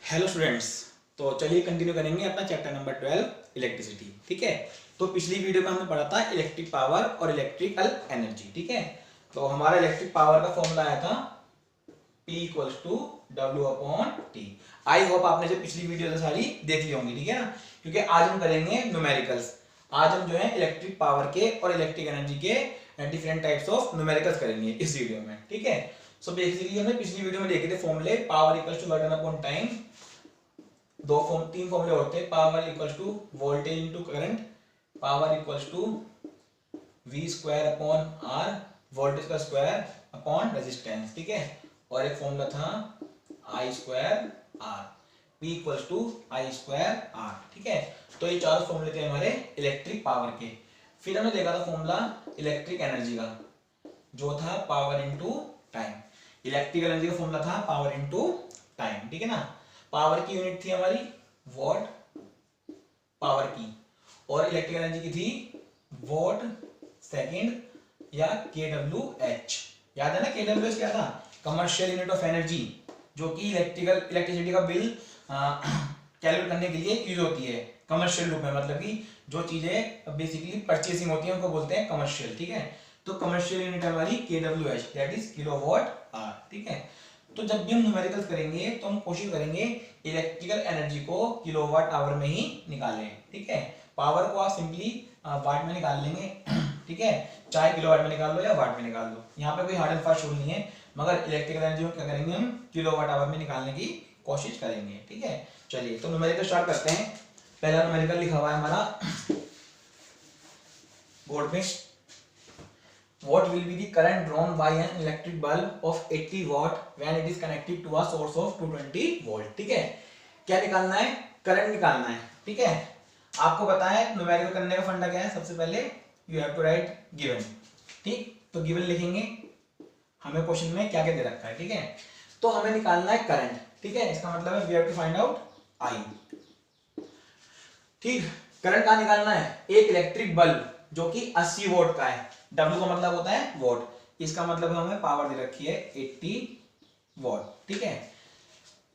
Hello students. तो चलिए continue करेंगे अपना चैप्टर नंबर 12 इलेक्ट्रिसिटी। ठीक है, तो पिछली वीडियो में हमने पढ़ा था इलेक्ट्रिक पावर और इलेक्ट्रिकल एनर्जी। ठीक है, तो हमारा इलेक्ट्रिक पावर का फॉर्मूला आया था P equals to W upon T. I hope आपने जो पिछली वीडियो सारी देख ली होंगी। ठीक है ना, क्योंकि आज हम करेंगे न्यूमेरिकल्स। आज हम जो है इलेक्ट्रिक पावर के और इलेक्ट्रिक एनर्जी के डिफरेंट टाइप्स ऑफ न्यूमेरिकल्स करेंगे इस वीडियो में। ठीक है, सो बेसिकली हमने पिछली वीडियो में देखे थे फॉर्मूले power equals to work done upon time. तीन फॉर्मूले होते हैं, power equals to voltage into current, power equals to v square upon r, voltage का स्क्वायर अपॉन रेजिस्टेंस। ठीक है, और एक फॉर्मूला था I square r, p equals to I square r। ठीक है, तो ये चार फॉर्मूले थे हमारे इलेक्ट्रिक पावर के। फिर हमने देखा था फॉर्मूला इलेक्ट्रिक एनर्जी का, जो था power into time. Electric energy का फॉर्मूला था पावर इनटू टाइम। ठीक है ना, पावर की यूनिट थी हमारी वॉट पावर की, और इलेक्ट्रिक एनर्जी की थी वॉट सेकंड या kWh। याद है ना, kWh क्या था? कमर्शियल यूनिट ऑफ एनर्जी, जो कि इलेक्ट्रिसिटी का बिल कैलकुलेट करने के लिए यूज होती है कमर्शियल रूप में। मतलब कि जो चीजें बेसिकली परचेसिंग होती है उनको बोलते हैं कमर्शियल। ठीक है, तो कमर्शियल यूनिट हमारी kWh, that is kilowatt hour. ठीक है, तो जब भी हम न्यूमेरिकल्स करेंगे तो हम कोशिश करेंगे इलेक्ट्रिकल एनर्जी को किलोवाट आवर में ही निकालें। ठीक है, पावर को आप सिंपली वाट में निकाल लेंगे। ठीक है, चाहे किलोवाट में निकाल लो या वाट में निकाल लो, यहाँ पे कोई हार्ड एंड फास्ट रूल नहीं है। मगर इलेक्ट्रिकल एनर्जी को क्या करेंगे, हम किलोवाट आवर में निकालने की कोशिश करेंगे। ठीक है, चलिए तो न्यूमेरिकल स्टार्ट करते हैं। पहला न्यूमेरिकल लिखा हुआ है हमारा बोर्ड पे। What will be the current drawn by an electric bulb of 80 watt when it is connected to a source of 220 volt? ठीक है, क्या निकालना है? करंट निकालना है। ठीक है, आपको पता है न्यूमेरिकल करने का फंडा क्या है? सबसे पहले you have to write given. ठीक, तो गिवन लिखेंगे, हमें क्वेश्चन में क्या क्या दे रखा है। ठीक है, तो हमें निकालना है करंट। ठीक है, इसका मतलब है we have to find out I. ठीक, करंट कहाँ निकालना है? एक इलेक्ट्रिक बल्ब जो कि 80 वोल्ट का है। W का मतलब होता है वोट, इसका मतलब हमें पावर दे रखी है 80 वोट। ठीक है,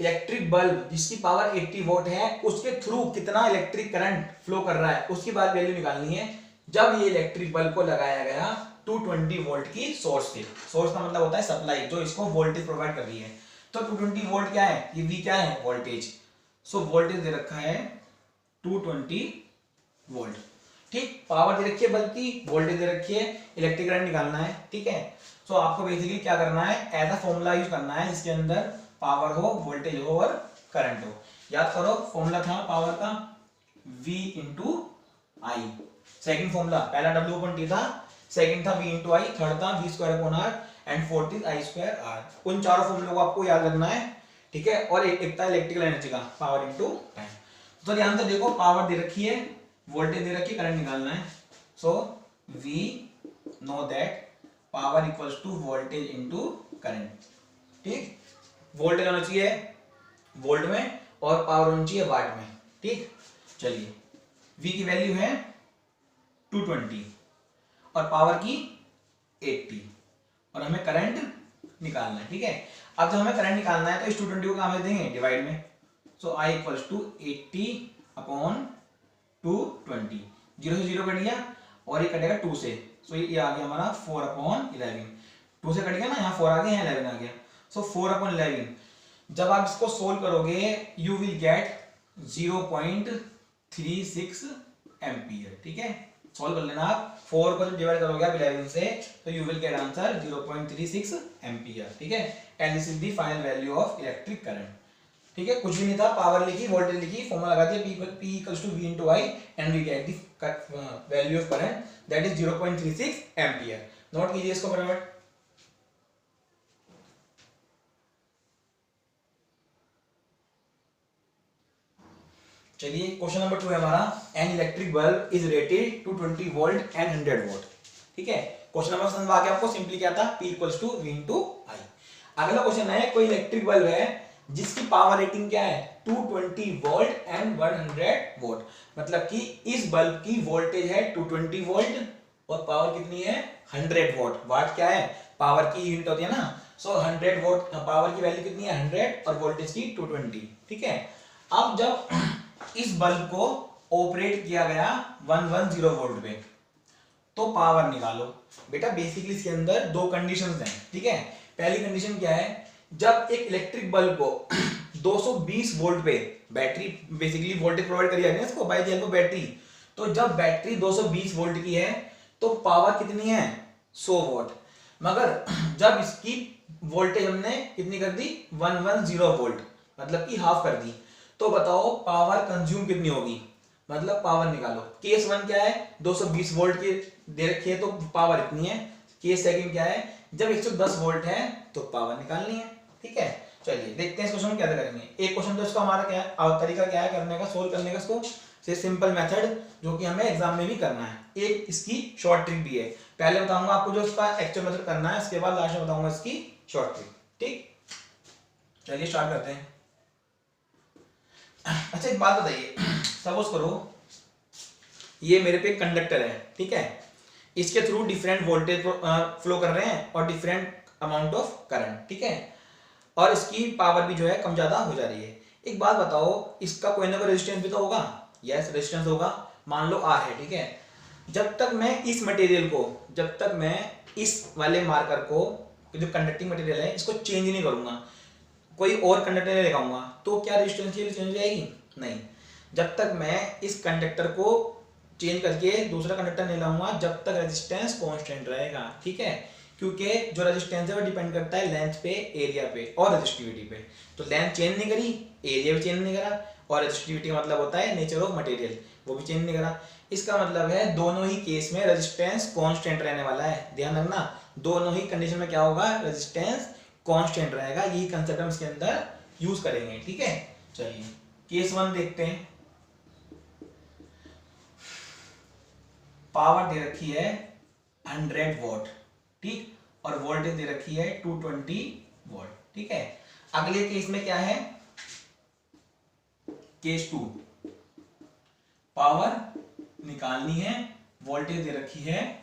इलेक्ट्रिक बल्ब जिसकी पावर 80 वोट है, उसके थ्रू कितना इलेक्ट्रिक करंट फ्लो कर रहा है, उसकी बात वैल्यू निकालनी है जब ये इलेक्ट्रिक बल्ब को लगाया गया 220 वोल्ट की सोर्स से। सोर्स का मतलब होता है सप्लाई, जो इसको वोल्टेज प्रोवाइड कर रही है। तो 220 वोल्ट क्या है? ये V क्या है? वोल्टेज। सो वोल्टेज दे रखा है 220 वोल्ट। ठीक, पावर दे रखी है बल्ब की, वोल्टेज दे रखी है, इलेक्ट्रिक करंट निकालना है। ठीक है, सो आपको बेसिकली क्या करना है, ऐसा फॉर्मूला यूज करना है जिसके अंदर पावर हो, वोल्टेज हो और करंट हो। याद करो, फॉर्मूला था पावर का V इंटू आई। सेकेंड फॉर्मूला, पहला W अपॉन T था, सेकेंड था V इंटू आई, थर्ड था V square upon R and fourth is I square R। उन चारों फॉर्मूलों को आपको याद रखना है। ठीक है, और एक था इलेक्ट्रिकल एनर्जी का, पावर इंटू टाइम। तो ध्यान से देखो, पावर दे रखी है, वोल्टेज दे रखी है, करंट निकालना है। So we know that power equals to voltage into current. ठीक, वोल्टेज होना चाहिए वोल्ट में और पावर होनी चाहिए वाट में। ठीक, चलिए V की वैल्यू है 220 और पावर की 80 और हमें करंट निकालना है। ठीक है, अब जब हमें करंट निकालना है तो इस 220 को कहाँ में देंगे? डिवाइड में। सो I इक्वल्स टू 80 अपॉन 220, 0 से 0 कट गया और ये कटेगा 2 से। सो ये आ गया हमारा 4 अपॉन 11। 2 से कट गया ना, यहाँ 4 आ गया, यहाँ 11 आ गया। सो 4 अपॉन 11। जब आप इसको सोल्व करोगे यू विल गेट 0.36 एम्पियर। ठीक है, सोल्व कर लेना आप। 4 को जब डिवाइड करोगे आप 11 से तो you will get answer 0.36 ampere. ठीक है, and this is the final value of electric current. ठीक है, कुछ भी नहीं था, पावर लिखी, वोल्टेज लिखी, फॉर्मूला लगा दिया P equals to V into I and we get the value of current that is 0.36 ampere. नोट कीजिए इसको फटाफट। चलिए क्वेश्चन नंबर 2 है हमारा, an electric bulb is rated to 20 volt and 100 volt. ठीक है, क्वेश्चन नंबर समझ में आ गया आपको? सिंपली क्या था? P equals to V into I. अगला क्वेश्चन है, कोई इलेक्ट्रिक बल्ब है जिसकी पावर रेटिंग क्या है? 220 वोल्ट एंड 100 वोल्ट। मतलब कि इस बल्ब की वोल्टेज है 220 वोल्ट और पावर कितनी है? 100 वोल्ट। वाट क्या है? पावर की यूनिट होती है ना। सो 100 वोल्ट पावर की वैल्यू कितनी है 100 और वोल्टेज की 220, ठीक है। अब जब इस बल्ब को ऑपरेट किया गया 110 वोल्ट पे तो पावर निकालो। बेटा बेसिकली इसके अंदर दो कंडीशंस हैं, ठीक है। पहली कंडीशन क्या है, जब एक इलेक्ट्रिक बल्ब को 220 वोल्ट पे बैटरी बेसिकली वोल्टेज प्रोवाइड करी जाती है इसको by the help of battery, तो जब बैटरी 220 वोल्ट की है तो पावर कितनी है 100 वोल्ट, मगर जब इसकी वोल्टेज हमने कितनी कर दी 110 वोल्ट मतलब कि हाफ कर दी, तो बताओ पावर कंज्यूम कितनी होगी, मतलब पावर निकालो। केस 1 क्या है 220 वोल्ट की दे रखी है तो पावर इतनी है। केस सेकंड क्या है जब 110 वोल्ट है तो पावर निकालनी है, ठीक है। चलिए देखते हैं इस क्वेश्चन में क्या करेंगे। एक क्वेश्चन तो इसका हमारा क्या है तरीका क्या है करने का सोल्व करने का, इसको से सिंपल मेथड जो कि हमें एग्जाम में भी करना है। एक इसकी शॉर्ट ट्रिक भी है, पहले बताऊंगा आपको जो इसका एक्चुअल मेथड करना है, इसके बाद लास्ट में बताऊंगा इसकी शॉर्ट ट्रिक, ठीक। चलिए स्टार्ट करते हैं। अच्छा एक बात बताइए, सपोज करो ये मेरे पे कंडक्टर है, ठीक है, इसके थ्रू डिफरेंट वोल्टेज फ्लो कर रहे हैं और डिफरेंट अमाउंट ऑफ करंट, ठीक है, और इसकी पावर भी जो है कम ज्यादा हो जा रही है। एक बात बताओ इसका कोई ना कोई रेजिस्टेंस भी तो होगा, यस रेजिस्टेंस होगा, मान लो आर है, ठीक है। जब तक मैं इस मटेरियल को, जब तक मैं इस वाले मार्कर को जो कंडक्टिंग मटेरियल है इसको चेंज नहीं करूंगा, कोई और कंडक्टर नहीं लगाऊंगा, तो क्या रेजिस्टेंस चेंज हो जाएगी, नहीं। जब तक मैं इस कंडक्टर को चेंज करके दूसरा कंडक्टर नहीं लाऊंगा जब तक रेजिस्टेंस कांस्टेंट रहेगा, ठीक है, क्योंकि जो रेजिस्टेंस है वो डिपेंड करता है लेंथ पे, एरिया पे और रेजिस्टिविटी पे। तो लेंथ चेंज नहीं करी, एरिया भी चेंज नहीं करा, और रेजिस्टिविटी का मतलब होता है नेचर ऑफ मटेरियल, वो भी चेंज नहीं करा। इसका मतलब है दोनों ही केस में रेजिस्टेंस कांस्टेंट रहने वाला है, ध्यान रखना दोनों ही कंडीशन में क्या होगा रेजिस्टेंस कांस्टेंट रहेगा, यही कंसेप्ट हम इसके अंदर यूज करेंगे, ठीक है। चलिए केस 1 देखते हैं। पावर दे रखी है 100 वोल्ट, ठीक, और वोल्टेज दे रखी है 220 वोल्ट, ठीक है। अगले केस में क्या है केस 2, पावर निकालनी है, वोल्टेज दे रखी है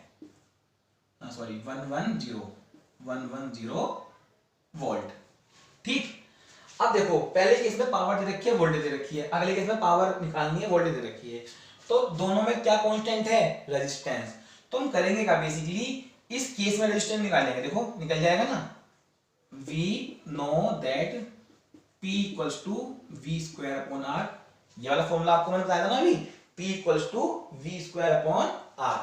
सॉरी 110 वोल्ट, ठीक। अब देखो पहले केस में पावर दे रखी है वोल्टेज दे रखी है, अगले केस में पावर निकालनी है वोल्टेज दे रखी है, तो दोनों में क्या कांस्टेंट है रेजिस्टेंस। तो हम करेंगे क्या बेसिकली इस केस में रेजिस्टेंस निकालेंगे, देखो निकल जाएगा ना, we know that P equals to v square upon r, ये वाला फॉर्मूला आपको मैंने बताया था ना अभी, P equals to v square upon r,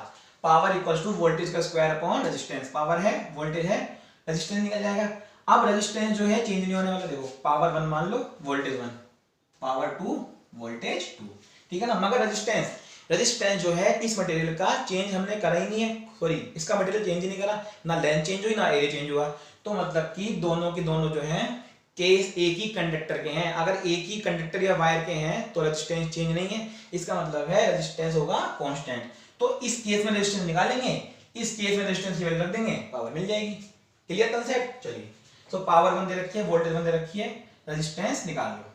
power equals to voltage का स्क्वायर अपॉन रेजिस्टेंस, पावर है वोल्टेज है रेजिस्टेंस निकल जाएगा। अब रेजिस्टेंस जो है चेंज नहीं होने वाला, देखो पावर 1 मान लो वोल्टेज 1, पावर 2 वोल्टेज 2, ठीक है ना, मगर रेजिस्टेंस जो है इस मटेरियल का चेंज हमने करा ही नहीं है, सॉरी इसका मटेरियल चेंज ही नहीं करा, ना लेंथ चेंज हुई ना एरिया चेंज हुआ, तो मतलब कि दोनों के दोनों जो हैं केस एक ही कंडक्टर के हैं, अगर एक ही कंडक्टर या वायर के हैं तो रेजिस्टेंस चेंज नहीं है, इसका मतलब है रेजिस्टेंस होगा कांस्टेंट। तो इस केस में रेजिस्टेंस निकालेंगे, इस केस में रेजिस्टेंस की वैल्यू रख देंगे, पावर मिल जाएगी, क्लियर कंसेप्ट। चलिए तो पावर 1 दे रखी है वोल्टेज 1 दे रखी है, रेजिस्टेंस निकाल लो,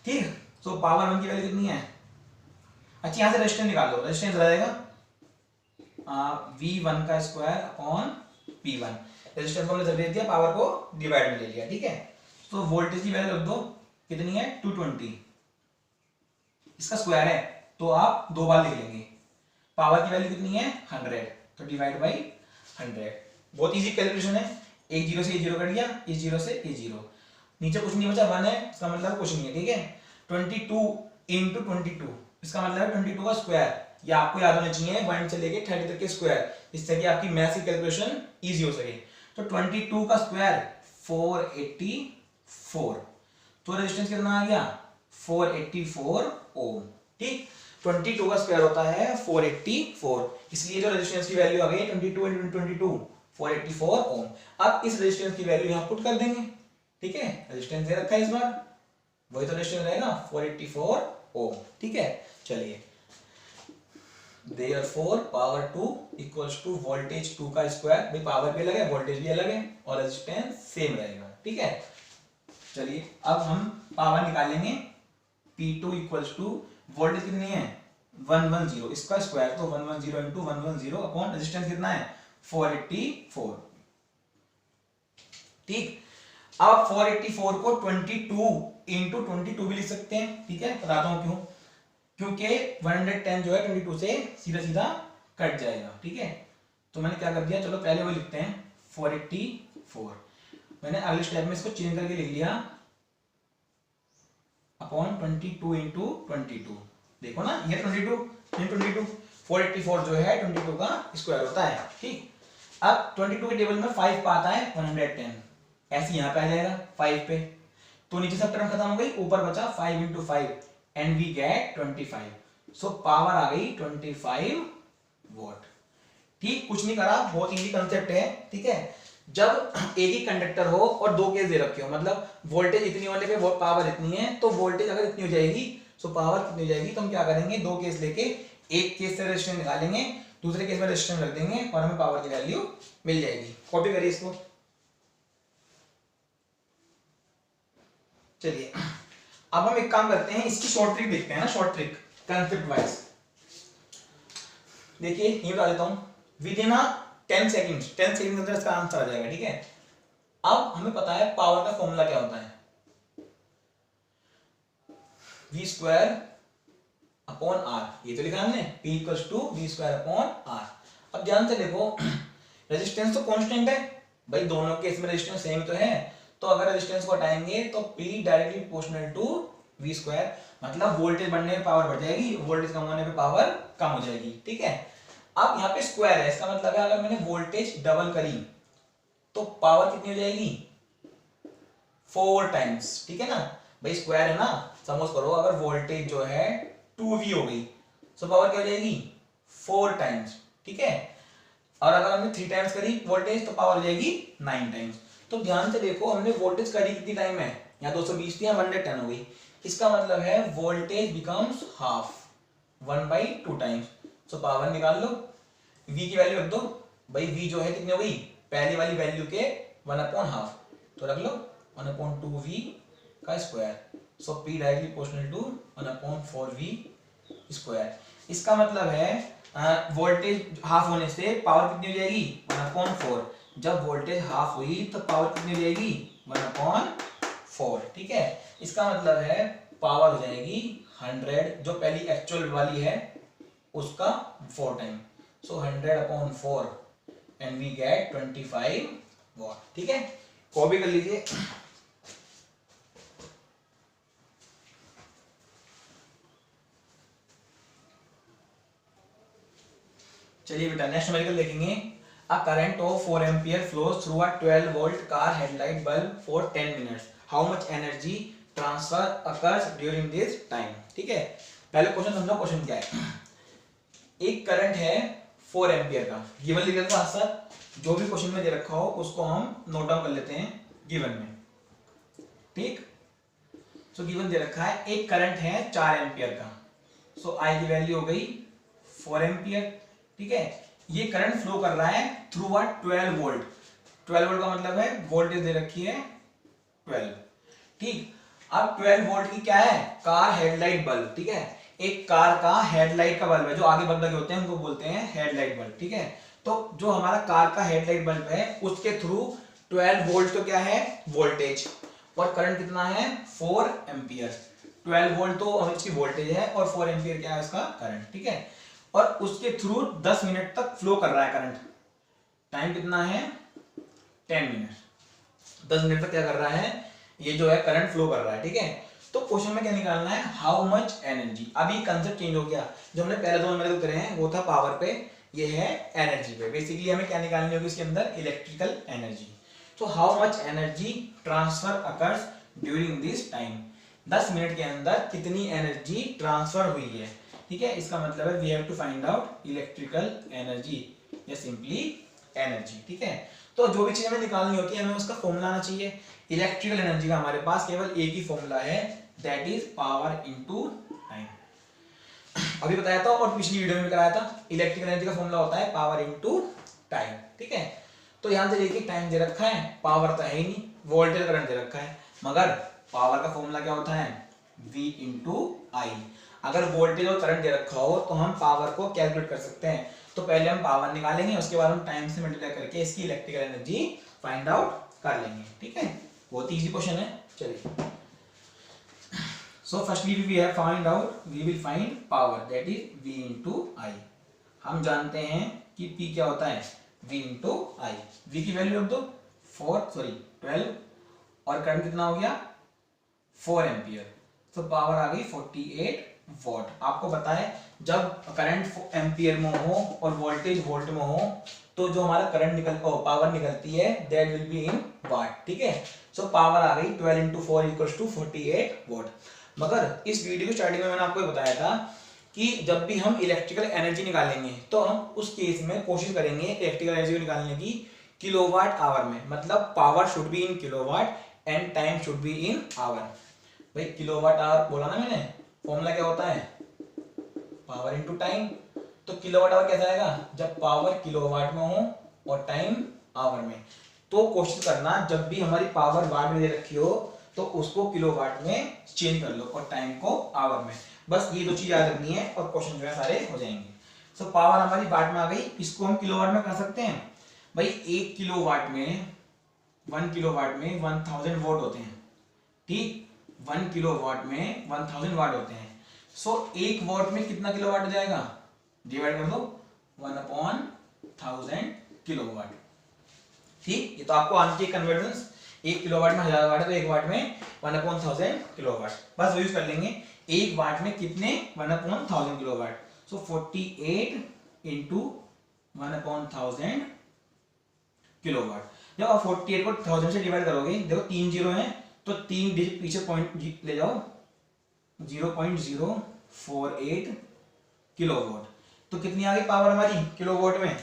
ठीक। तो पावर 1 की वैल्यू कितनी है, अच्छा यहां से रेजिस्टेंस निकाल लो, रेजिस्टेंस रहेगा V1 का स्क्वायर अपॉन P1, रेजिस्टेंस को हमने दे दिया, पावर को डिवाइड में ले लिया, ठीक है। तो वोल्टेज की वैल्यू रख दो, कितनी है 220, इसका स्क्वायर है तो आप दो बार लिख लेंगे, पावर की वैल्यू कितनी है 100, तो डिवाइड बाई 100, बहुत इजी कैलकुलेशन है, एक जीरो से ये जीरो कट गया, इस जीरो से ये जीरो, नीचे कुछ नहीं बचा 1 है, इसका मतलब कुछ नहीं है, ठीक है। 22 इंटू 22, इसका मतलब है 22 का स्क्वायर, ये आपको याद होना चाहिए 1 से लेके 30 तक के स्क्वायर, जिससे कि आपकी मैथ्स की कैलकुलेशन इजी हो सके। तो 22 का स्क्वायर 484, तो रेजिस्टेंस कितना आ गया 484 ओम, ठीक। 22 का स्क्वायर होता है 484, इसलिए जो रेजिस्टेंस की वैल्यू आ गई 22 into 22 484 ओम। अब इस रेजिस्टेंस की वैल्यू यहां पुट कर देंगे, ठीक है, रेजिस्टेंस दे रखा है इस बार, वही तो रेजिस्टेंस रहेगा 484 ओम, ठीक है। चलिए Therefore power 2 equals to voltage 2 का स्क्वायर, भाई पावर भी अलग है वोल्टेज भी अलग है और रेजिस्टेंस सेम रहेगा, ठीक है। चलिए अब हम पावर निकालेंगे, P2 इक्वल्स टू वोल्टेज कितनी है 110, इसका स्क्वायर तो 110 into 110 अपॉन रेजिस्टेंस कितना है 484, ठीक। अब 484 को 22 इंटू 22 भी लिख सकते हैं, ठीक है, बताता हूं क्यों। क्योंकि 110 जो है 22 से सीधा सीधा कट जाएगा, ठीक है। तो मैंने क्या कर दिया, चलो पहले वो लिखते हैं 484। मैंने अगले स्टेप में इसको चेंज करके लिख लिया अपॉन 22 इंटू 22। देखो ना, ये 22 इंटू 22, 484 जो है 22 का स्क्वायर होता है, ठीक। अब 22 के टेबल में 5 पाता है 110, ऐसे यहाँ पे आ जाएगा 5 पे, तो नीचे सब टर्म खत्म हो गई, ऊपर बचा 5 into 5 and we get 25। So power आ गई 25 वॉट, ठीक। कुछ नहीं करा, बहुत इजी कंसेप्ट है, ठीक है। जब एक ही कंडक्टर हो और दो केस दे रखे हो, मतलब वोल्टेज इतनी होने पे पावर इतनी है, तो वोल्टेज अगर इतनी हो जाएगी तो पावर कितनी हो जाएगी, तो हम क्या करेंगे, दो केस लेके एक केस से रेजिस्टेंस निकालेंगे, दूसरे केस में रेजिस्टेंस रख देंगे और हमें पावर की वैल्यू मिल जाएगी। कॉपी करिए इसको। चलिए अब हम एक काम करते हैं, इसकी शॉर्ट ट्रिक देखते हैं ना, शॉर्ट ट्रिक कंसेप्ट वाइज। देखिए ये बता देता हूं, विद इन 10 सेकंड के अंदर इसका आंसर आ जाएगा, ठीक है। अब हमें पता है पावर का फॉर्मूला क्या होता है, v स्क्वायर अपॉन आर, ये तो लिखा हमने, p equals to v square upon r. अब ध्यान से देखो, रेजिस्टेंस तो कांस्टेंट है भाई, दोनों केस में रेजिस्टेंस सेम तो है, तो अगर रेजिस्टेंस को हटाएंगे तो p directly proportional to v square, मतलब वोल्टेज बढ़ने पे पावर बढ़ जाएगी, वोल्टेज कम होने पे पावर कम हो जाएगी, ठीक है। अब यहाँ पे स्क्वायर है, इसका मतलब है अगर मैंने वोल्टेज डबल करी तो पावर कितनी हो जाएगी, 4 टाइम्स, ठीक है ना भाई, स्क्वायर है ना। सपोज करो अगर वोल्टेज जो है 2v हो गई, तो पावर क्या हो जाएगी, 4 टाइम्स, ठीक है। और अगर हमने 3 टाइम्स करी वोल्टेज तो पावर हो जाएगी 9 टाइम्स। तो ध्यान से देखो, हमने वोल्टेज करी कितनी टाइम है, यहाँ 220 थी, यहाँ 110 हो गई, इसका मतलब है voltage becomes half 1/2 times. So power निकाल लो, v की वैल्यू रख दो भाई, v जो है कितनी हो गई, पहली वाली वैल्यू के 1/2, तो रख लो 1/2v का square. So p directly proportional to 1/4v square. इसका मतलब है वोल्टेज हाफ होने से पावर कितनी हो जाएगी, 1/4। जब वोल्टेज हाफ हुई तो पावर कितनी हो जाएगी, 1/4, ठीक है। इसका मतलब है पावर हो जाएगी 100, जो पहली एक्चुअल वाली है उसका 4 time, so 100/4 and we get 25 watt, ठीक है। कॉपी कर लीजिए। चलिए बेटा नेक्स्ट न्यूमेरिकल देखेंगे। A current of 4 ampere flows through a 12 volt car headlight bulb for 10 minutes, how much energy transfer occurs during this time, ठीक है। पहले क्वेश्चन समझो, क्वेश्चन क्या है। एक करंट है 4 एम्पियर का, गिवन लिख लेते हैं साथ साथ, जो भी क्वेश्चन में दे रखा हो उसको हम नोट डाउन कर लेते हैं गिवन में, ठीक। सो गिवन दे रखा है एक करंट है 4 एम्पियर का, सो आई की वैल्यू हो गई 4 एम्पियर, ठीक है। ये करंट फ्लो कर रहा है थ्रू अ 12 वोल्ट, 12 वोल्ट का मतलब है वोल्टेज दे रखी है 12, ठीक। अब 12 वोल्ट की क्या है, कार हेडलाइट बल्ब, ठीक है। एक कार का हेडलाइट का बल्ब है, जो आगे बल्ब लगे होते हैं उनको बोलते हैं हेडलाइट बल्ब, ठीक है। तो जो हमारा कार का हेडलाइट बल्ब है उसके थ्रू 12 वोल्ट तो क्या है वोल्टेज, और करंट कितना है 4 एम्पियर। 12 वोल्ट तो इसकी वोल्टेज है और 4 एम्पियर क्या है उसका करंट, ठीक है। और उसके थ्रू 10 मिनट तक फ्लो कर रहा है करंट, टाइम कितना है 10 मिनट, 10 मिनट तक क्या कर रहा है, ये जो है करंट फ्लो कर रहा है, ठीक है। तो क्वेश्चन में क्या निकालना है, हाउ मच एनर्जी। अभी कंसेप्ट चेंज हो गया, जो हमने पहले 2 नंबर करे हैं वो था पावर पे, ये है एनर्जी पे। बेसिकली हमें क्या निकालनी होगी इसके अंदर, इलेक्ट्रिकल एनर्जी। तो how much energy transfer occurs during this time, 10 minute के अंदर कितनी एनर्जी ट्रांसफर हुई है, ठीक है। इसका मतलब है we have to find out electrical energy या सिंपली एनर्जी, ठीक है। तो जो भी चीज हमें निकालनी होती है हमें उसका फॉर्मूला आना चाहिए। इलेक्ट्रिकल एनर्जी का हमारे पास केवल एक ही फॉर्मूला है, that is power into time. अभी बताया था और पिछली वीडियो में कराया था, इलेक्ट्रिकल एनर्जी का फॉर्मूला होता है पावर इनटू टाइम, ठीक है। तो यहां से देखिए टाइम दे रखा है, पावर तो है ही नहीं, वोल्टेज करंट दे रखा है, मगर पावर का फॉर्मूला क्या होता है V इंटू आई। अगर वोल्टेज और करंट दे रखा हो तो हम पावर को कैलकुलेट कर सकते हैं। तो पहले हम पावर निकालेंगे, उसके बाद हम टाइम से मल्टीप्लाई करके इसकी इलेक्ट्रिकल एनर्जी फाइंड आउट कर लेंगे, ठीक है। बहुत इजी क्वेश्चन है। चलिए, so firstly we have find out, we will find power that is V into I. हम जानते हैं कि P क्या होता है, V इंटू आई। V की वैल्यू रख दो 12 और करंट कितना हो गया 4 एम्पियर, तो पावर आ गई 48 वॉट। आपको बताए जब करंट एम्पियर में हो और वोल्टेज वोल्ट में हो तो जो हमारा करंट पावर निकलती है दैट विल बी इन वाट, ठीक है। सो पावर आ गई 12 इंटू 4 इक्वल्स टू 48 वॉट। मगर इस वीडियो की स्टार्टिंग में मैंने आपको बताया था कि जब भी हम इलेक्ट्रिकल एनर्जी निकालेंगे तो हम उस केस में कोशिश करेंगे इलेक्ट्रिकल एनर्जी को निकालने की किलोवाट आवर में, मतलब power should be in kilowatt and time should be in hour. भाई किलोवाट आवर बोला ना मैंने, फॉर्मूला क्या होता है, पावर इनटू टाइम। तो किलोवाट आवर कैसा आएगा, जब पावर किलोवाट में हो और टाइम आवर में। तो कोशिश करना जब भी हमारी पावर वाट में दे रखी हो तो उसको किलोवाट में चेंज कर लो और टाइम को आवर में। बस ये दो चीज याद रखनी है और क्वेश्चन जो है सारे हो जाएंगे। सो पावर हमारी वाट में आ गई, इसको हम किलोवाट में कर सकते हैं। भाई 1 किलोवाट में 1 किलोवाट में 1000 वोट होते हैं, ठीक। 1 किलोवाट में 1000 वाट होते हैं। सो 1 वॉट में कितना किलोवाट हो जाएगा, डिवाइड कर दो 1/1000 किलोवाट, ठीक। ये तो आपको आनी चाहिए कन्वर्जेंस, 1 किलोवाट में 1000 वाट है तो 1 वाट में 1/1000 किलोवाट। बस यूज कर लेंगे 1 वाट में कितने 1/1000 किलोवाट। सो 48 इंटू 1/1000 किलोवाट। जब आप 48 को 1000 से डिवाइड करोगे, देखो 3 जीरो है तो 3 डिजिट पीछे पॉइंट ले जाओ, 0.048 किलोवाट। तो कितनी आ गई पावर हमारी किलोवाट में,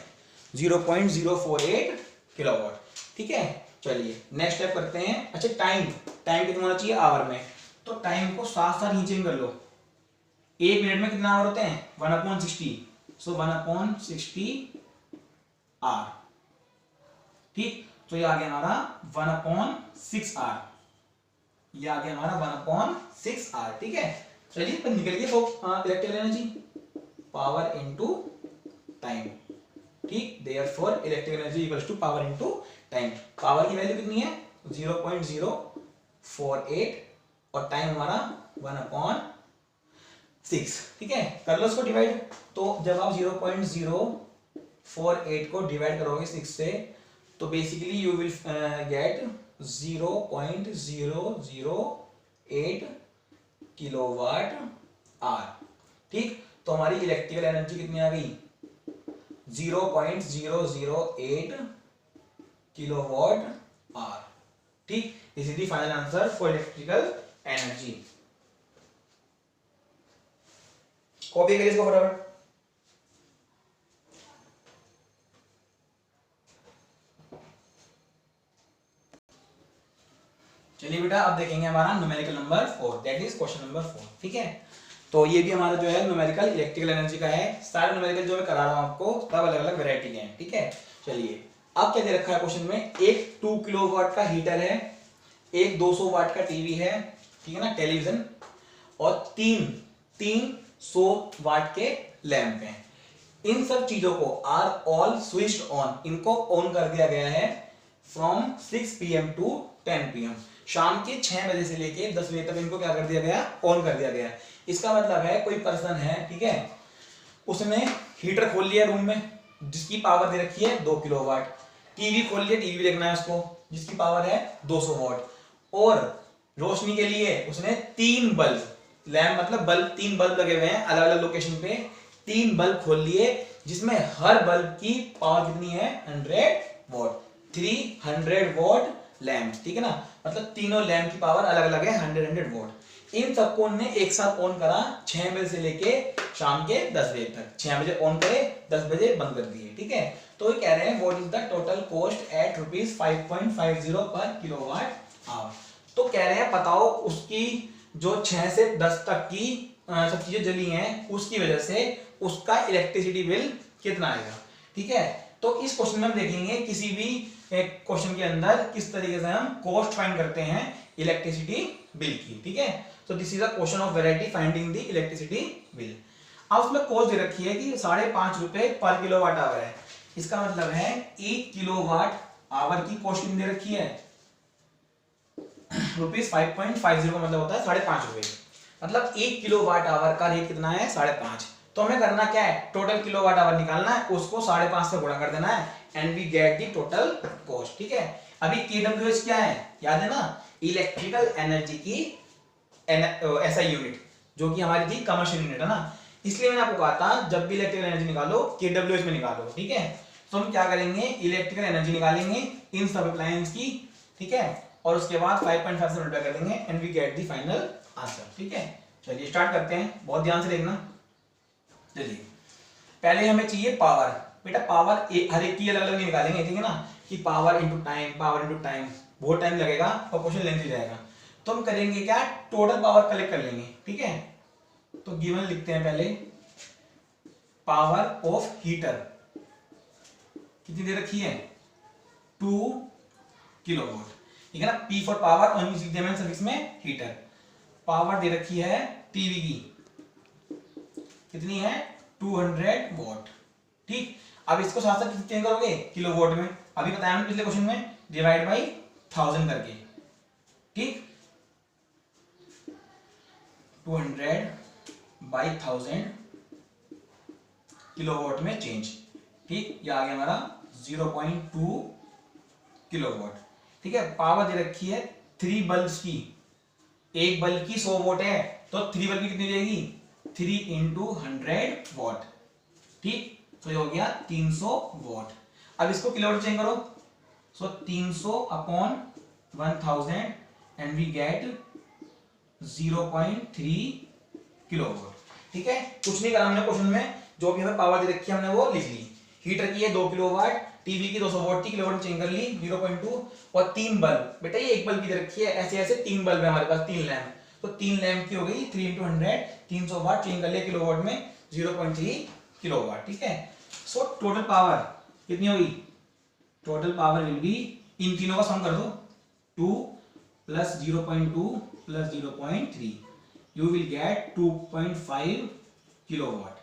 0.048 किलोवाट, ठीक है। चलिए नेक्स्ट स्टेप करते हैं। अच्छा टाइम कितना होना चाहिए आवर में, तो टाइम को साथ साथ नीचे कर लो। 1 मिनट में कितना आवर होते हैं 1/60, सो 1/60 आर, ठीक। तो ये आ गया हमारा 1/6 आर, ये आ गया हमारा 1/6 आर, ठीक है। चलिए पर निकल गया electrical energy, power into time, ठीक। Therefore electrical energy equals to power into time. Power की वैल्यू कितनी है 0.048 और टाइम हमारा 1/6, ठीक है। कर लो इसको डिवाइड। तो जब आप 0.048 को डिवाइड करोगे 6 से तो basically you will get 0.008 kilowatt hour, ठीक। तो हमारी इलेक्ट्रिकल एनर्जी कितनी आ गई 0.008 किलोवाट आर, ठीक। This is the final answer for electrical energy. Copy करिए इसको फटाफट। चलिए बेटा अब देखेंगे हमारा numerical number 4, that is question number 4, ठीक है। तो ये भी हमारा जो है न्यूमेरिकल इलेक्ट्रिकल एनर्जी का है। सारे न्यूमेरिकल जो मैं करा रहा हूं आपको सब अलग अलग वैरायटी के हैं, ठीक है। चलिए अब क्या दे रखा है क्वेश्चन में, एक 2 किलोवाट का हीटर है, एक 200 वाट का टीवी है, ठीक है ना, टेलीविजन, और 300 वाट के लैंप हैं। इन सब चीजों को आर ऑल स्विच्ड ऑन, इनको ऑन कर दिया गया है फ्रॉम 6 PM टू 10 PM, शाम के 6 बजे से लेके 10 बजे तक इनको क्या कर दिया गया, ऑन कर दिया गया। इसका मतलब है कोई पर्सन है, ठीक है, उसने हीटर खोल लिया रूम में जिसकी पावर दे रखी है 2 किलोवाट, टीवी खोल लिया, टीवी देखना है उसको जिसकी पावर है 200 वाट, और रोशनी के लिए उसने 3 बल्ब, लैंप मतलब बल्ब, 3 बल्ब लगे हुए हैं अलग अलग लोकेशन पे, 3 बल्ब खोल लिए जिसमें हर बल्ब की पावर कितनी है 100 वाट, 300 वाट लैंप, ठीक है ना, मतलब तीनों लैंप की पावर अलग अलग है 100 वाट। इन सबको उन्होंने एक साथ ऑन करा 6 बजे से लेके शाम के 10 बजे तक, 6 बजे ऑन करे 10 बजे बंद कर दिए, ठीक है। तो ये कह रहे हैं what is the total cost at ₹5.50 पर किलोवाट आवर। तो कह रहे हैं बताओ उसकी जो 6 से 10 तक की सब चीजें जली हैं उसकी वजह से उसका इलेक्ट्रिसिटी बिल कितना आएगा, ठीक है। तो इस क्वेश्चन में हम देखेंगे किसी भी क्वेश्चन के अंदर किस तरीके से हम कॉस्ट फाइंड करते हैं इलेक्ट्रिसिटी बिल की, ठीक है। तो this is a question of variety finding the electricity bill. अब उसमें कॉस्ट दे रखी है कि ₹5.5 पर किलोवाट आवर है। इसका मतलब है 1 किलोवाट आवर की कॉस्ट दे रखी है रुपीज 5.50 का मतलब होता है 5.5 रुपए। मतलब 1 किलोवाट आवर का रेट कितना है 5.5। तो हमें करना क्या है, टोटल किलोवाट आवर निकालना है, उसको 5.5 से गुणा कर देना है and we get the total cost. ठीक है, अभी केडब्ल्यूएच क्या है याद है ना, इलेक्ट्रिकल एनर्जी की ऐसा यूनिट जो कि हमारी थी कमर्शियल यूनिट है ना, इसलिए मैंने आपको कहा था जब भी इलेक्ट्रिकल एनर्जी निकालो केडब्ल्यूएच में निकालो। ठीक है, तो हम क्या करेंगे, इलेक्ट्रिकल एनर्जी निकालेंगे इन सब अप्लायंस की। ठीक है, और उसके बाद 5.5 से मल्टीप्लाई कर देंगे and we get the final answer. ठीक है, चलिए स्टार्ट करते हैं, बहुत ध्यान से देखना। चलिए पहले हमें चाहिए पावर। बेटा पावर हर एक की अलग अलग निकालेंगे, ठीक है ना, कि power into time, power into time, बहुत टाइम लगेगा और क्वेश्चन लेंथी जाएगा। तो हम करेंगे क्या, टोटल पावर कलेक्ट कर लेंगे। ठीक है, तो गिवन लिखते हैं पहले, पावर ऑफ हीटर कितनी दे रखी है 2 किलोवाट। ठीक है ना, P फॉर पावर और सर्विस में हीटर। पावर दे रखी है टीवी की कितनी है 200 वॉट। ठीक, अब इसको साथ साथ चेंज करोगे किलोवाट में, अभी बताया हमने पिछले क्वेश्चन में, डिवाइड बाई 1000 करके। ठीक, 200 बाई 1000 किलोवाट में चेंज। ठीक, ये आ गया हमारा 0.2 किलोवाट। ठीक है, पावर दे रखी है 3 बल्ब की, एक बल्ब की 100 वोट है, तो 3 बल्ब की कितनी जाएगी 3 इंटू 100 वॉट। ठीक, तो ये हो गया 300 वॉट। अब इसको किलोवाट चेंज करो, so 300 upon 1000 and we get 0.3 kilowatt. ठीक है, कुछ नहीं करा हमने क्वेश्चन में, जो भी हमें पावर दे रखी है हमने वो लिख ली। हीटर की है 2 किलोवाट, टीवी की 200 वॉट थी, किलोवाट चेंज कर ली 0.2, और 3 बल्ब, बेटा ये एक बल्ब की दे रखी है, ऐसे ऐसे 3 बल्ब है हमारे पास, 3 लैंप, तो 3 लैंप की हो गई 3 इंटू 100, 300 वाट चेंज कर लिया किलोवाट में 0.3 किलोवाट। ठीक है, सो टोटल पावर कितनी होगी, टोटल पावर विल बी, इन तीनों का सम कर दो, 2 plus 0.2 plus 0.3, you will get 2.5 kilowatt.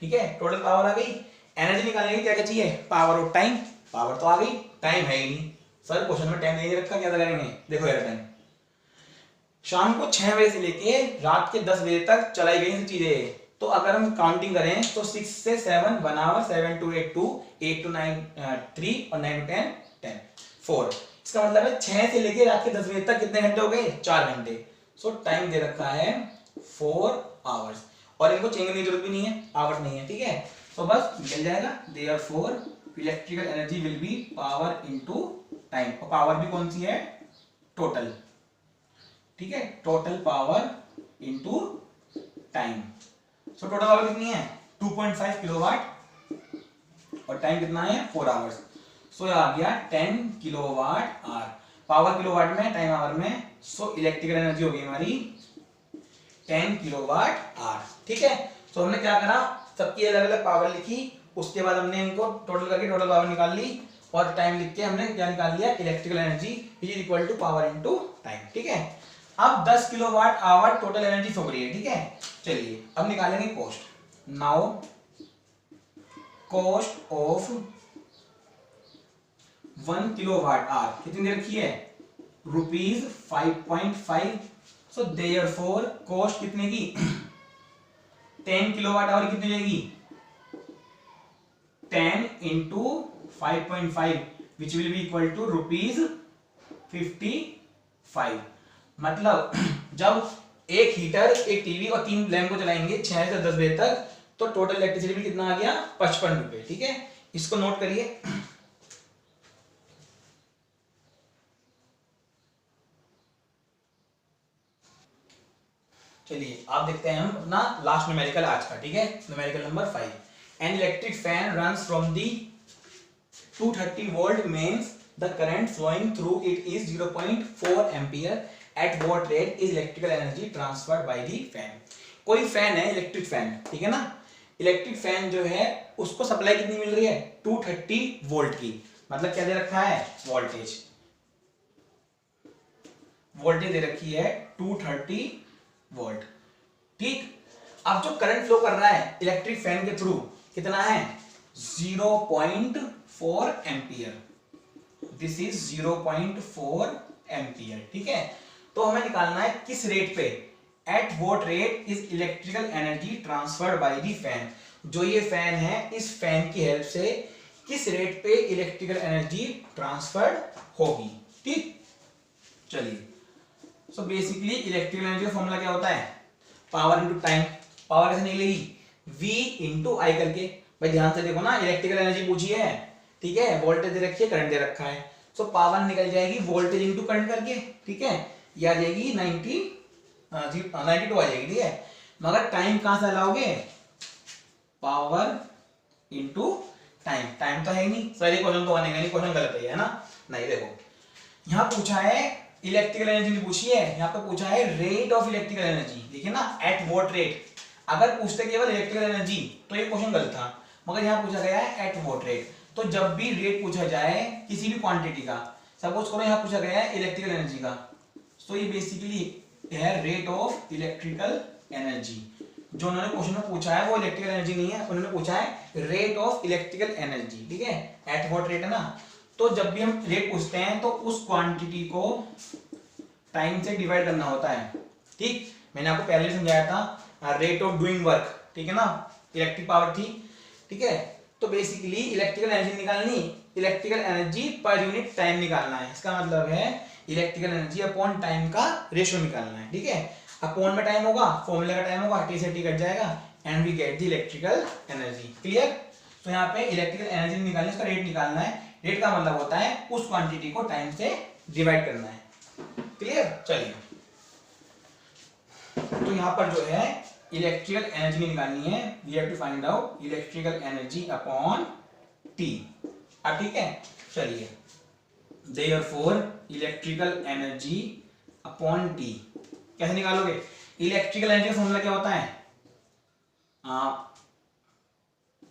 ठीक है, टोटल पावर आ गई। एनर्जी निकालने की क्या क्या चाहिए, पावर और टाइम। पावर तो आ गई, टाइम है ही नहीं, सर क्वेश्चन में टाइम नहीं रखा, क्या करेंगे, देखो यार टाइम शाम को 6 बजे से लेके रात के 10 बजे तक चलाई गई चीजें। तो अगर हम काउंटिंग करें तो 6 से 7 1 आवर, 7 to 8 2, 8 to 9 3 और 9 to 10 10 4। इसका मतलब है 6 से लेके रात के 10 बजे तक कितने घंटे हो गए 4 घंटे। सो टाइम दे रखा है 4 आवर्स, और इनको चेंज करने की जरूरत भी नहीं है, आवर्स नहीं है। ठीक है, तो बस मिल जाएगा, therefore electrical energy will be power into time, और पावर भी कौन सी है टोटल। ठीक है, total power into time. So total power कितनी है 2.5 किलोवाट और टाइम कितना है 4 आवर्स। सो आ गया 10 किलोवाट आवर, पावर किलोवाट में, टाइम आवर में। सो इलेक्ट्रिकल एनर्जी होगी हमारी 10 किलोवाट आवर। ठीक है, सो हमने क्या करा, सबकी अलग अलग पावर लिखी, उसके बाद हमने इनको टोटल करके टोटल पावर निकाल ली, और टाइम लिख के हमने क्या निकाल लिया, electrical energy is equal to power into time. ठीक है, अब 10 किलोवाट आवर टोटल एनर्जी हो रही है। ठीक है, चलिए अब निकालेंगे cost. Now cost of 1 kilowatt hour कितनी दे रखी है ₹5.5। सो देयरफॉर कॉस्ट कितने की 10 किलोवाट आवर कितनी जाएगी 10 into 5.5 which will be equal to ₹55। मतलब जब एक हीटर, एक टीवी और 3 लैंप को चलाएंगे 6 से 10 बजे तक, तो टोटल इलेक्ट्रिसिटी बिल कितना आ गया 55 रुपए। ठीक है, इसको नोट करिए। चलिए आप देखते हैं हम अपना लास्ट न्यूमेरिकल आज का। ठीक है, numerical number 5, an electric fan runs from the 230 volt means the current flowing through it is 0.4 ampere at what rate is electrical energy transferred by the fan। कोई फैन है इलेक्ट्रिक फैन, ठीक है ना, electric fan जो है उसको supply कितनी मिल रही है 230 वोल्ट की। मतलब क्या दे रखा है वोल्टेज, वोल्टेज दे रखी है 230 वोल्ट। ठीक, अब जो करंट फ्लो कर रहा है इलेक्ट्रिक फैन के थ्रू कितना है 0.4 एम्पियर। This is 0.4 ampere. ठीक है, तो हमें निकालना है किस रेट पे, at what rate is electrical energy transferred by the fan. जो ये फैन है, इस फैन की हेल्प से किस रेट पे इलेक्ट्रिकल एनर्जी ट्रांसफर्ड होगी। ठीक, चलिए, सो बेसिकली इलेक्ट्रिकल एनर्जी का फॉर्मूला क्या होता है, पावर इनटू टाइम। पावर कैसे निकलेगी, V इंटू आई करके। भाई ध्यान से देखो ना, इलेक्ट्रिकल एनर्जी पूछी है, ठीक है, वोल्टेज दे रखी है, करंट दे रखा है, सो पावर निकल जाएगी वोल्टेज इंटू करंट करके, ठीक है, ये आ जाएगी 92 आ जाएगी, ठीक है। मगर टाइम कहां से लाओगे, पावर इंटू टाइम, टाइम तो है ही नहीं, सर ये क्वेश्चन तो बनेगा नहीं, क्वेश्चन गलत है ना। नहीं, देखो यहाँ पूछा है इलेक्ट्रिकल एनर्जी नहीं पूछी है, यहाँ पे पूछा है रेट ऑफ इलेक्ट्रिकल एनर्जी। देखिए ना, एट व्हाट रेट, अगर पूछते केवल इलेक्ट्रिकल एनर्जी तो ये क्वेश्चन गलत था, मगर यहाँ पूछा गया है एट व्हाट रेट। तो जब भी रेट पूछा जाए किसी भी क्वांटिटी का, सपोज करो यहाँ पूछा गया है इलेक्ट्रिकल एनर्जी का, तो ये बेसिकली है रेट ऑफ इलेक्ट्रिकल एनर्जी। जो उन्होंने क्वेश्चन में पूछा है वो इलेक्ट्रिकल एनर्जी नहीं है, उन्होंने पूछा है रेट ऑफ इलेक्ट्रिकल एनर्जी, ठीक है, एट व्हाट रेट है ना। तो जब भी हम रेट पूछते हैं तो उस क्वांटिटी को टाइम से डिवाइड करना होता है। ठीक, मैंने आपको पहले समझाया था रेट ऑफ डूइंग वर्क, ठीक है ना, इलेक्ट्रिक पावर थी, ठीक है। तो बेसिकली इलेक्ट्रिकल एनर्जी निकालनी, electrical energy per unit time निकालना है, इसका मतलब है इलेक्ट्रिकल एनर्जी अपॉन टाइम का रेशियो निकालना है, ठीक है। अपॉन में टाइम होगा, फॉर्मूले का टाइम होगा, टी से टी कट जाएगा and we get the electrical energy. Clear. तो यहाँ पे इलेक्ट्रिकल एनर्जी निकालनी, इसका रेट निकालना है। रेट का मतलब होता है उस क्वांटिटी को टाइम से डिवाइड करना है। क्लियर। चलिए, तो यहाँ पर जो है इलेक्ट्रिकल एनर्जी निकालनी है, we have to find out electrical energy upon T. अब ठीक है, चलिए, therefore electrical energy upon T कैसे निकालोगे। इलेक्ट्रिकल एनर्जी का फॉर्मूला क्या होता है,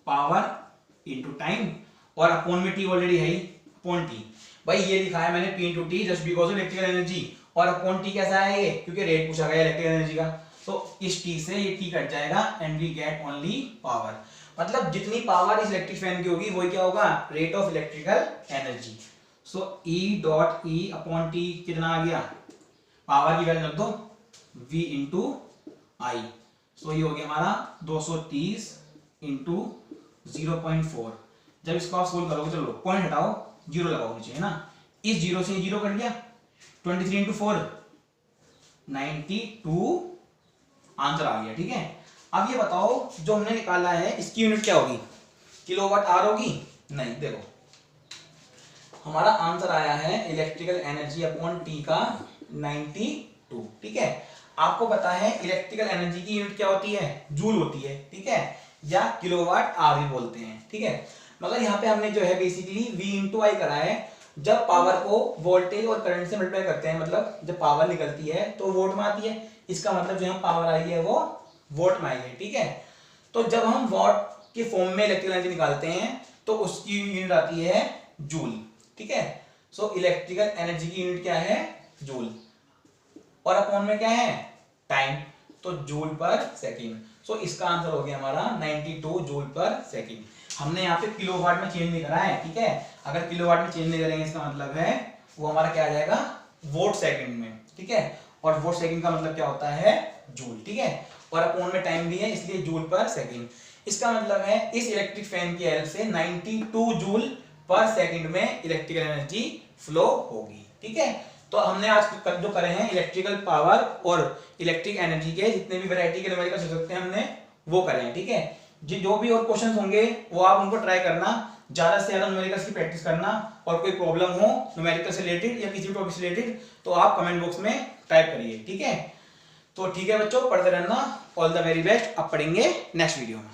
पावर इंटू टाइम, और अपॉन में टी ऑलरेडी है ही, अपॉन टी। भाई ये लिखा है मैंने P into T just because of electrical energy, और अपॉन टी कैसा है ये, क्योंकि रेट पूछा गया इलेक्ट्रिकल एनर्जी का, तो इस टी से ये टी कट जाएगा and we get only power. मतलब जितनी पावर इस इलेक्ट्रिक फैन की होगी वही क्या होगा, rate of electrical energy. So E dot E upon T कितना आ गया, पावर की वैल्यू रख दो v इंटू आई, सो ये हो गया हमारा 230 इंटू 0.4। जब इसको आप सोल्व करोगे, चलो पॉइंट हटाओ, जीरो लगाओ नीचे, है ना, इस जीरो से जीरो कट गया, 23 इंटू 4 92 आंसर आ गया, ठीक है। अब ये बताओ जो हमने निकाला है इसकी यूनिट क्या होगी, किलोवाट आवर होगी, नहीं, देखो हमारा आंसर आया है इलेक्ट्रिकल एनर्जी अपॉन टी का 92, ठीक है। आपको पता है इलेक्ट्रिकल एनर्जी की यूनिट क्या होती है, जूल होती है, ठीक है, या किलोवाट आवर भी बोलते हैं, ठीक है। मगर यहाँ पे हमने जो है बेसिकली v इंटू आई करा है। जब पावर को वोल्टेज और करंट से मल्टीप्लाई करते हैं, मतलब जब पावर निकलती है तो वोल्ट में आती है, इसका मतलब जो यहाँ पावर आई है वो वोल्ट में आई है, ठीक है। तो जब हम वॉट के फॉर्म में इलेक्ट्रिकल एनर्जी निकालते हैं तो उसकी यूनिट आती है जूल, ठीक है। सो इलेक्ट्रिकल एनर्जी की यूनिट क्या है, जूल, और अपॉन में क्या है, टाइम, तो जूल पर सेकंड। सो इसका आंसर हो गया हमारा 92 जूल पर सेकंड। हमने यहाँ पे किलोवाट में चेंज नहीं करा है, ठीक है। अगर किलोवाट में चेंज नहीं करेंगे इसका मतलब है वो हमारा क्या आ जाएगा, वोट सेकंड में, ठीक है। और वोट सेकंड का मतलब क्या होता है, जूल, ठीक है। और अपॉन में टाइम भी है इसलिए जूल पर सेकंड। इसका मतलब है इस इलेक्ट्रिक फैन की हेल्प से 92 जूल पर सेकंड में इलेक्ट्रिकल एनर्जी फ्लो होगी, ठीक है। तो हमने आज जो करे हैं इलेक्ट्रिकल पावर और इलेक्ट्रिक एनर्जी के जितने भी वैरायटी के न्यूमेरिकल हो सकते हैं हमने वो करे हैं, ठीक है। जो भी और क्वेश्चंस होंगे वो आप उनको ट्राई करना, ज्यादा से ज्यादा न्यूमेरिकल्स की प्रैक्टिस करना, और कोई प्रॉब्लम हो न्यूमेरिकल से रिलेटेड या किसी भी टॉपिक से रिलेटेड तो आप कमेंट बॉक्स में टाइप करिए, ठीक है। तो ठीक है बच्चों, पढ़ते रहना, ऑल द वेरी बेस्ट। अब पढ़ेंगे नेक्स्ट वीडियो में।